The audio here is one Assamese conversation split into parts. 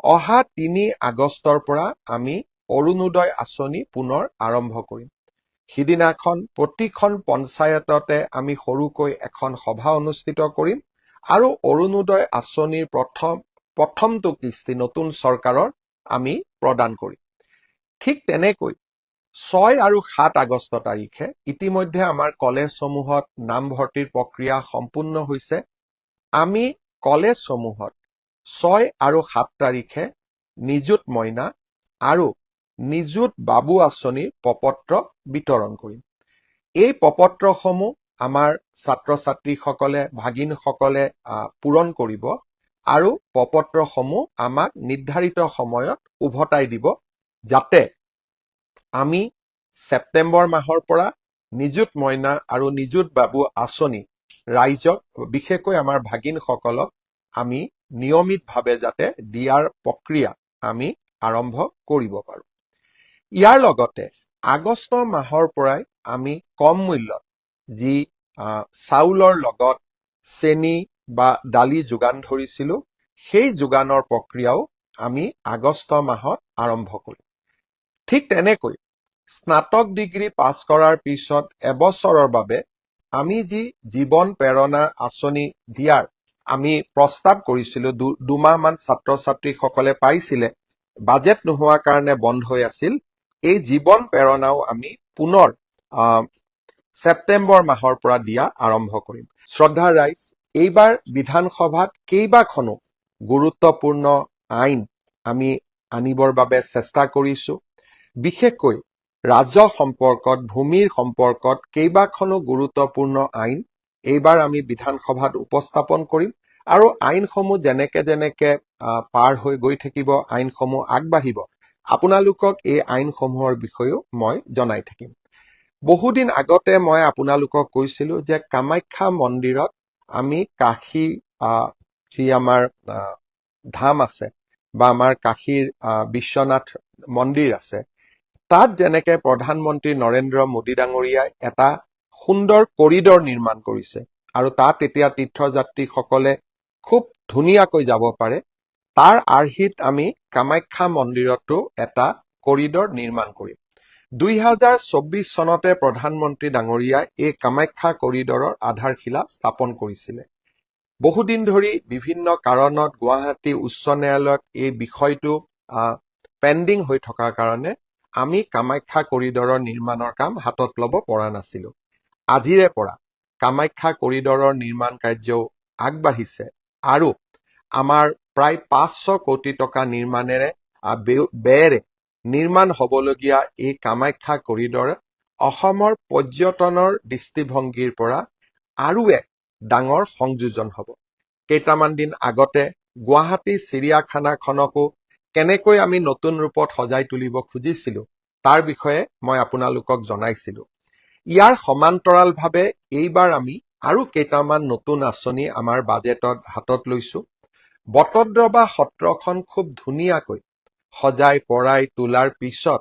অহা ৩ আগষ্টৰ পৰা আমি অৰুণোদয় আঁচনি পুনৰ আৰম্ভ কৰিম। সিদিনাখন প্ৰতিখন পঞ্চায়ততে আমি সৰুকৈ এখন সভা অনুষ্ঠিত কৰিম আৰু অৰুণোদয় আঁচনিৰ প্ৰথমটো কিস্তি নতুন চৰকাৰৰ আমি প্ৰদান কৰিম। ঠিক তেনেকৈ ৬ আৰু ৭ আগষ্ট তাৰিখে ইতিমধ্যে আমাৰ কলেজসমূহত নামভৰ্তিৰ প্ৰক্ৰিয়া সম্পূৰ্ণ হৈছে। আমি কলেজসমূহত ৬ আৰু ৭ তাৰিখে নিযুত মইনা আৰু নিযুত বাবু আঁচনিৰ প্ৰপত্ৰ বিতৰণ কৰিম। এই প্ৰপত্ৰসমূহ আমাৰ ছাত্ৰ ছাত্ৰীসকলে ভাগিনসকলে পূৰণ কৰিব আৰু প্ৰপত্ৰসমূহ আমাক নিৰ্ধাৰিত সময়ত উভতাই দিব, যাতে আমি ছেপ্টেম্বৰ মাহৰ পৰা নিযুত মইনা আৰু নিযুত বাবু আঁচনি ৰাইজক বিশেষকৈ আমাৰ ভাগিনসকলক আমি নিয়মিতভাৱে যাতে দিয়াৰ প্ৰক্ৰিয়া আমি আৰম্ভ কৰিব পাৰোঁ। ইয়াৰ লগতে আগষ্ট মাহৰ পৰাই আমি কম মূল্যত যি চাউলৰ লগত চেনি বা দালি যোগান ধৰিছিলোঁ, সেই যোগানৰ প্ৰক্ৰিয়াও আমি আগষ্ট মাহত আৰম্ভ কৰিম। ঠিক তেনেকৈ স্নাতক ডিগ্ৰী পাছ কৰাৰ পিছত এবছৰৰ বাবে আমি যি জীৱন প্ৰেৰণা আঁচনি দিয়াৰ আমি প্ৰস্তাৱ কৰিছিলোঁ, দুমাহমান ছাত্ৰ ছাত্ৰীসকলে পাইছিলে, বাজেট নোহোৱাৰ কাৰণে বন্ধ হৈ আছিল। এই জীৱন প্ৰেৰণাও আমি পুনৰ ছেপ্টেম্বৰ মাহৰ পৰা দিয়া আৰম্ভ কৰিম। শ্ৰদ্ধা ৰাইজ, এইবাৰ বিধানসভাত কেইবাখনো গুৰুত্বপূৰ্ণ আইন আমি আনিবৰ বাবে চেষ্টা কৰিছোঁ। বিশেষকৈ ৰাজহ সম্পৰ্কত, ভূমিৰ সম্পৰ্কত কেইবাখনো গুৰুত্বপূৰ্ণ আইন এইবাৰ আমি বিধানসভাত উপস্থাপন কৰিম আৰু আইনসমূহ যেনেকে পাৰ হৈ গৈ থাকিব, আইনসমূহ আগবাঢ়িব, আপোনালোকক এই আইনসমূহৰ বিষয়েও মই জনাই থাকিম। বহুদিন আগতে মই আপোনালোকক কৈছিলোঁ যে কামাখ্যা মন্দিৰত আমি কাশী যি আমাৰ ধাম আছে বা আমাৰ কাশীৰ বিশ্বনাথ মন্দিৰ আছে, তাত যেনেকে প্ৰধানমন্ত্ৰী নৰেন্দ্ৰ মোদী ডাঙৰীয়াই এটা সুন্দৰ কৰিডৰ নিৰ্মাণ কৰিছে আৰু তাত এতিয়া তীৰ্থযাত্ৰীসকলে খুব ধুনীয়াকৈ যাব পাৰে, তাৰ আৰ্হিত আমি কামাখ্যা মন্দিৰতো এটা কৰিডৰ নিৰ্মাণ কৰিম। 2024 চনতে প্ৰধানমন্ত্ৰী ডাঙৰীয়াই এই কামাখ্যা কৰিডৰৰ আধাৰশিলা স্থাপন কৰিছিলে। বহুদিন ধৰি বিভিন্ন কাৰণত গুৱাহাটী উচ্চ ন্যায়ালয়ত এই বিষয়টো পেণ্ডিং হৈ থকাৰ কাৰণে আমি কামাখ্যা কৰিডৰৰ নিৰ্মাণৰ কাম হাতত ল'ব পৰা নাছিলোঁ। আজিৰে পৰা কামাখ্যা কৰিডৰৰ নিৰ্মাণ কাৰ্যও আগবাঢ়িছে আৰু আমাৰ প্ৰায় 500 কোটি টকা ব্যয়েৰে নিৰ্মাণ হ'বলগীয়া এই কামাখ্যা কৰিডৰে অসমৰ পৰ্যটনৰ দৃষ্টিভংগীৰ পৰা আৰু এক ডাঙৰ সংযোজন হ'ব। কেইটামান দিন আগতে গুৱাহাটী চিৰিয়াখানাখনকো কেনেকৈ আমি নতুন ৰূপত সজাই তুলিব খুজিছিলোঁ, তাৰ বিষয়ে মই আপোনালোকক জনাইছিলোঁ। ইয়াৰ সমান্তৰালভাৱে এইবাৰ আমি আৰু কেইটামান নতুন আঁচনি আমাৰ বাজেটত হাতত লৈছোঁ। বটদ্ৰৱা সত্ৰখন খুব ধুনীয়াকৈ সজাই পৰাই তোলাৰ পিছত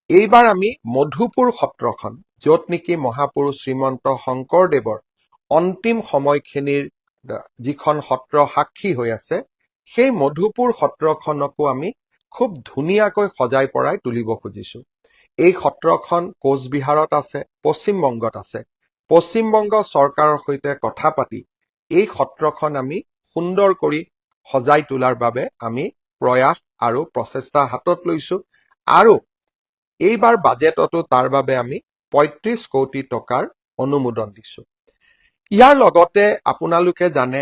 এইবাৰ আমি মধুপুৰ সত্ৰখন, য'ত নেকি মহাপুৰুষ শ্ৰীমন্ত শংকৰদেৱৰ অন্তিম সময়খিনিৰ যিখন সত্ৰ সাক্ষী হৈ আছে, সেই মধুপুৰ সত্ৰখনকো আমি খুব ধুনীয়াকৈ সজাই পৰাই তুলিব খুজিছোঁ। এই সত্ৰখন কোচবিহাৰত আছে, পশ্চিমবংগত আছে। পশ্চিমবংগ চৰকাৰৰ সৈতে কথা পাতি এই সত্ৰখন আমি সুন্দৰ কৰি সজাই তোলাৰ বাবে আমি প্ৰয়াস আৰু প্ৰচেষ্টা হাতত লৈছোঁ আৰু এইবাৰ বাজেটতো তাৰ বাবে আমি 35 কোটি টকাৰ অনুমোদন দিছোঁ। ইয়াৰ লগতে আপোনালোকে জানে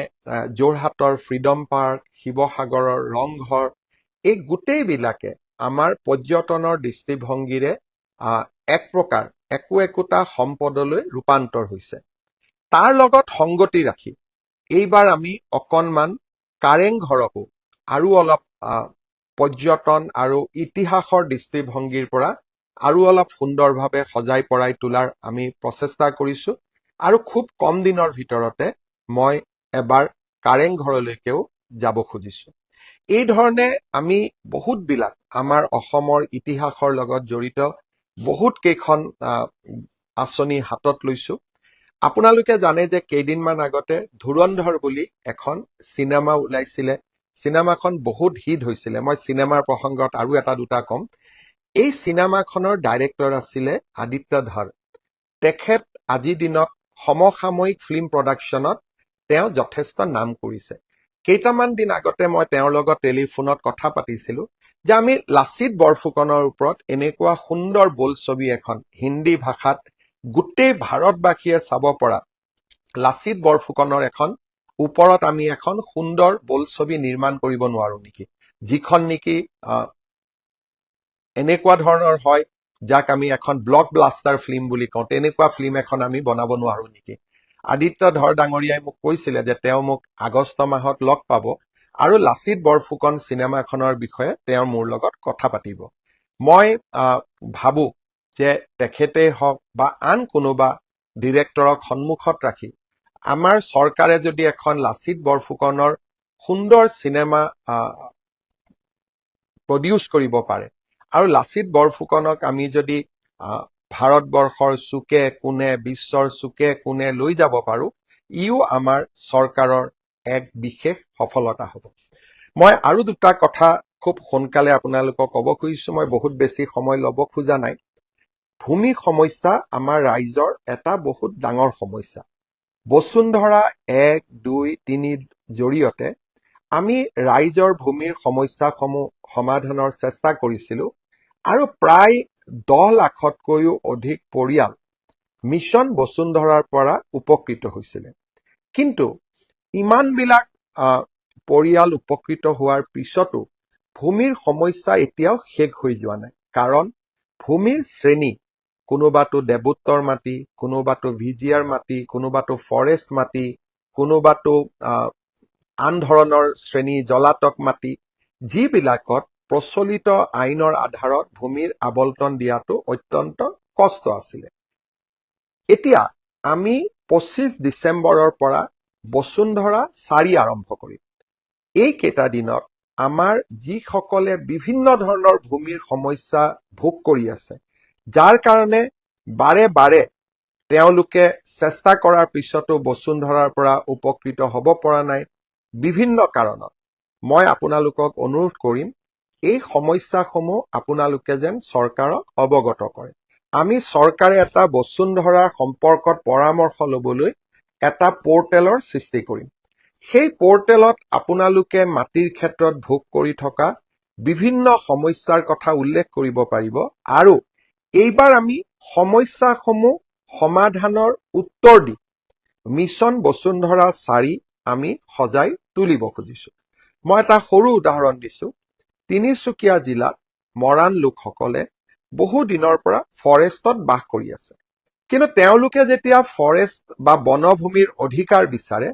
যোৰহাটৰ ফ্ৰীডম পাৰ্ক, শিৱসাগৰৰ ৰংঘৰ, এই গোটেইবিলাকে আমাৰ পৰ্যটনৰ দৃষ্টিভংগীৰে এক প্ৰকাৰ একোটা সম্পদলৈ ৰূপান্তৰ হৈছে। তাৰ লগত সংগতি ৰাখি এইবাৰ আমি অকণমান কাৰেংঘৰকো আৰু অলপ পৰ্যটন আৰু ইতিহাসৰ দৃষ্টিভংগীৰ পৰা আৰু অলপ সুন্দৰভাৱে সজাই পৰাই তোলাৰ আমি প্ৰচেষ্টা কৰিছোঁ আৰু খুব কম দিনৰ ভিতৰতে মই এবাৰ কাৰেংঘৰলৈকেও যাব খুজিছোঁ। এই ধৰণে আমি বহুতবিলাক আমাৰ অসমৰ ইতিহাসৰ লগত জড়িত বহুত কেইখন আঁচনি হাতত লৈছোঁ। আপোনালোকে জানে যে কেইদিনমান আগতে ধুৰন্ধৰ বুলি এখন চিনেমা ওলাইছিলে, চিনেমাখন বহুত হিট হৈছিলে। মই চিনেমাৰ প্ৰসংগত আৰু এটা দুটা কম। এই চিনেমাখনৰ ডাইৰেক্টৰ আছিলে আদিত্য ধৰ। তেখেত আজিৰ দিনত সমসাময়িক ফিল্ম প্ৰডাকশ্যনত তেওঁ যথেষ্ট নাম কৰিছে। কেইটামান দিন আগতে মই তেওঁৰ লগত টেলিফোনত কথা পাতিছিলো যে আমি লাচিত বৰফুকনৰ ওপৰত এনেকুৱা সুন্দৰ বোলছবি এখন হিন্দী ভাষাত গোটেই ভাৰতবাসীয়ে চাব পৰা লাচিত বৰফুকনৰ এখন ওপৰত আমি এখন সুন্দৰ বোলছবি নিৰ্মাণ কৰিব নোৱাৰো নেকি, যিখন নেকি এনেকুৱা ধৰণৰ হয় যাক আমি এখন ব্লক ব্লাষ্টাৰ ফিল্ম বুলি কওঁ, তেনেকুৱা ফিল্ম এখন আমি বনাব নোৱাৰো নেকি। আদিত্য ধৰ ডাঙৰীয়াই মোক কৈছিলে যে তেওঁ মোক আগষ্ট মাহত লগ পাব আৰু লাচিত বৰফুকন চিনেমাখনৰ বিষয়ে তেওঁ মোৰ লগত কথা পাতিব। মই ভাবো যে তেখেতেই হওক বা আন কোনোবা ডিৰেক্টৰক সন্মুখত ৰাখি আমাৰ চৰকাৰে যদি এখন লাচিত বৰফুকনৰ সুন্দৰ চিনেমা প্ৰডিউচ কৰিব পাৰে আৰু লাচিত বৰফুকনক আমি যদি ভাৰতবৰ্ষৰ চুকে কোণে বিশ্বৰ চুকে কোণে লৈ যাব পাৰো, ইও আমাৰ চৰকাৰৰ এক বিশেষ সফলতা হ'ব। মই আৰু দুটা কথা খুব সোনকালে আপোনালোকক ক'ব খুজিছো, মই বহুত বেছি সময় ল'ব খোজা নাই। ভূমি সমস্যা আমাৰ ৰাইজৰ এটা বহুত ডাঙৰ সমস্যা। বসুন্ধৰা 1, 2, 3 জৰিয়তে আমি ৰাইজৰ ভূমিৰ সমস্যাসমূহ সমাধানৰ চেষ্টা কৰিছিলো আৰু প্ৰায় 10 লাখতকৈও অধিক পৰিয়াল মিছন বসুন্ধৰাৰ পৰা উপকৃত হৈছিলে। কিন্তু ইমানবিলাক পৰিয়াল উপকৃত হোৱাৰ পিছতো ভূমিৰ সমস্যা এতিয়াও শেষ হৈ যোৱা নাই। কাৰণ ভূমিৰ শ্ৰেণী, কোনোবাটো দেৱোত্তৰ মাটি, কোনোবাটো ভিজিয়াৰ মাটি, কোনোবাটো ফৰেষ্ট মাটি, কোনোবাটো আন ধৰণৰ শ্ৰেণী জলাতক মাটি, যিবিলাকত প্ৰচলিত আইনৰ আধাৰত ভূমিৰ আবলটন দিয়াটো অত্যন্ত কষ্ট আছিলে। এতিয়া আমি 25 ডিচেম্বৰৰ পৰা বসুন্ধৰা 4 আৰম্ভ কৰিম। এইকেইটা দিনত আমাৰ যিসকলে বিভিন্ন ধৰণৰ ভূমিৰ সমস্যা ভোগ কৰি আছে, যাৰ কাৰণে বাৰে বাৰে তেওঁলোকে চেষ্টা কৰাৰ পিছতো বসুন্ধৰাৰ পৰা উপকৃত হ'ব পৰা নাই বিভিন্ন কাৰণত, মই আপোনালোকক অনুৰোধ কৰিম এই সমস্যাসমূহ আপোনালোকে যেন চৰকাৰক অৱগত কৰে। আমি চৰকাৰে এটা বসুন্ধৰাৰ সম্পৰ্কত পৰামৰ্শ ল'বলৈ এটা পৰ্টেলৰ সৃষ্টি কৰিম। সেই পৰ্টেলত আপোনালোকে মাটিৰ ক্ষেত্ৰত ভোগ কৰি থকা বিভিন্ন সমস্যাৰ কথা উল্লেখ কৰিব পাৰিব আৰু এইবাৰ আমি সমস্যাসমূহ সমাধানৰ উত্তৰ দি মিছন বসুন্ধৰা 4 আমি সজাই তুলিব খুজিছো। মই এটা সৰু উদাহৰণ দিছো। তিনিচুকীয়া জিলাত মৰাণ লোকসকলে বহু দিনৰ পৰা ফৰেষ্টত বাস কৰি আছে, কিন্তু তেওঁলোকে যেতিয়া ফৰেষ্ট বা বনভূমিৰ অধিকাৰ বিচাৰে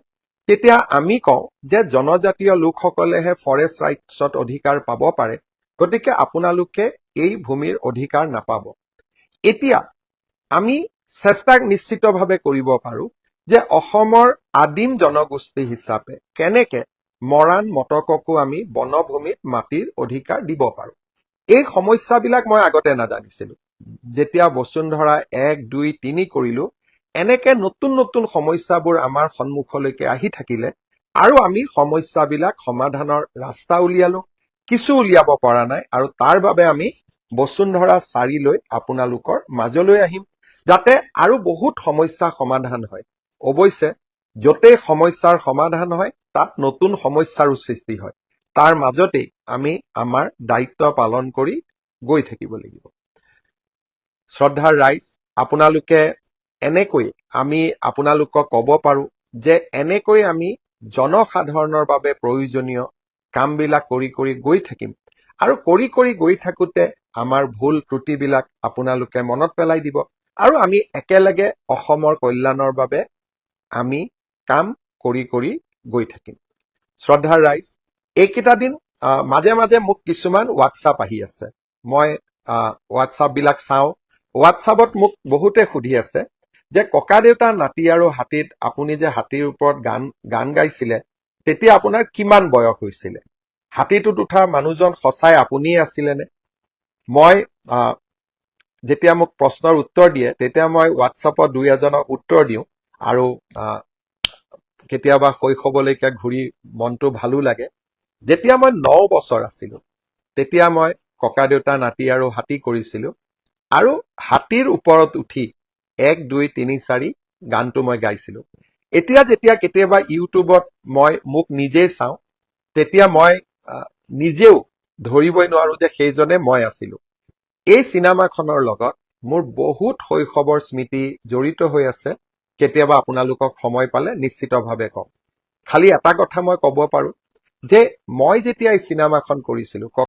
তেতিয়া আমি কওঁ যে জনজাতীয় লোকসকলেহে ফৰেষ্ট ৰাইটছত অধিকাৰ পাব পাৰে, গতিকে আপোনালোকে এই ভূমিৰ অধিকাৰ নাপাব। এতিয়া আমি চেষ্টা নিশ্চিতভাৱে কৰিব পাৰো যে অসমৰ আদিম জনগোষ্ঠী হিচাপে কেনেকে মৰাণ মটককো আমি বনভূমিত মাটিৰ অধিকাৰ দিব পাৰো। এই সমস্যাবিলাক মই আগতে নাজানিছিলো। যেতিয়া বসুন্ধৰা 1, 2, 3 কৰিলো, এনেকে নতুন নতুন সমস্যাবোৰ আমাৰ সন্মুখলৈকে আহি থাকিলে আৰু আমি সমস্যাবিলাক সমাধানৰ ৰাস্তা উলিয়ালো, কিছু উলিয়াব পৰা নাই আৰু তাৰ বাবে আমি বসুন্ধৰা 4 লৈ আপোনালোকৰ মাজলৈ আহিম, যাতে আৰু বহুত সমস্যা সমাধান হয়। অৱশ্যে য'তেই সমস্যাৰ সমাধান হয় তাত নতুন সমস্যাৰো সৃষ্টি হয়। তাৰ মাজতেই আমি আমাৰ দায়িত্ব পালন কৰি গৈ থাকিব লাগিব। শ্ৰদ্ধাৰ ৰাইজ, আপোনালোকে এনেকৈ আমি আপোনালোকক ক'ব পাৰো যে এনেকৈ আমি জনসাধাৰণৰ বাবে প্ৰয়োজনীয় কামবিলাক কৰি কৰি গৈ থাকিম আৰু কৰি কৰি গৈ থাকোতে আমাৰ ভুল ত্ৰুটিবিলাক আপোনালোকে মনত পেলাই দিব আৰু আমি একেলগে অসমৰ কল্যাণৰ বাবে আমি কাম কৰি কৰি গৈ থাকিম। শ্ৰদ্ধাৰ ৰাইজ, এইকেইটা দিন মাজে মাজে মোক কিছুমান হোৱাটছআপ আহি আছে। মই হোৱাটছআপবিলাক চাওঁ। হোৱাটছআপত মোক বহুতে সুধি আছে যে ককা দেউতা নাতি আৰু হাতীত আপুনি যে হাতীৰ ওপৰত গান গাইছিলে, তেতিয়া আপোনাৰ কিমান বয়স হৈছিলে? হাতীটোত উঠা মানুহজন সঁচাই আপুনিয়ে আছিলেনে? মই যেতিয়া মোক প্ৰশ্নৰ উত্তৰ দিয়ে তেতিয়া মই হোৱাটছআপত 2-এজনক উত্তৰ দিওঁ আৰু কেতিয়াবা শৈশৱলৈকে ঘূৰি মনটো ভালো লাগে যেতিয়া মই 9 বছৰ আছিলো তেতিয়া মই ককা দেউতা নাতি আৰু হাতী কৰিছিলো আৰু হাতীৰ ওপৰত উঠি 1 2 3 4 গানটো মই গাইছিলো। এতিয়া যেতিয়া কেতিয়াবা ইউটিউবত মই মোক নিজে চাওঁ তেতিয়া মই নিজেও ধৰিবই নোৱাৰো যে সেইজনে মই আছিলো। এই চিনেমাখনৰ লগত মোৰ বহুত শৈশৱৰ স্মৃতি জড়িত হৈ আছে। কেতিয়াবা আপোনালোকক সময় পালে নিশ্চিতভাৱে কম। খালি এটা কথা মই ক'ব পাৰো যে মই যেতিয়া এই চিনেমাখন কৰিছিলো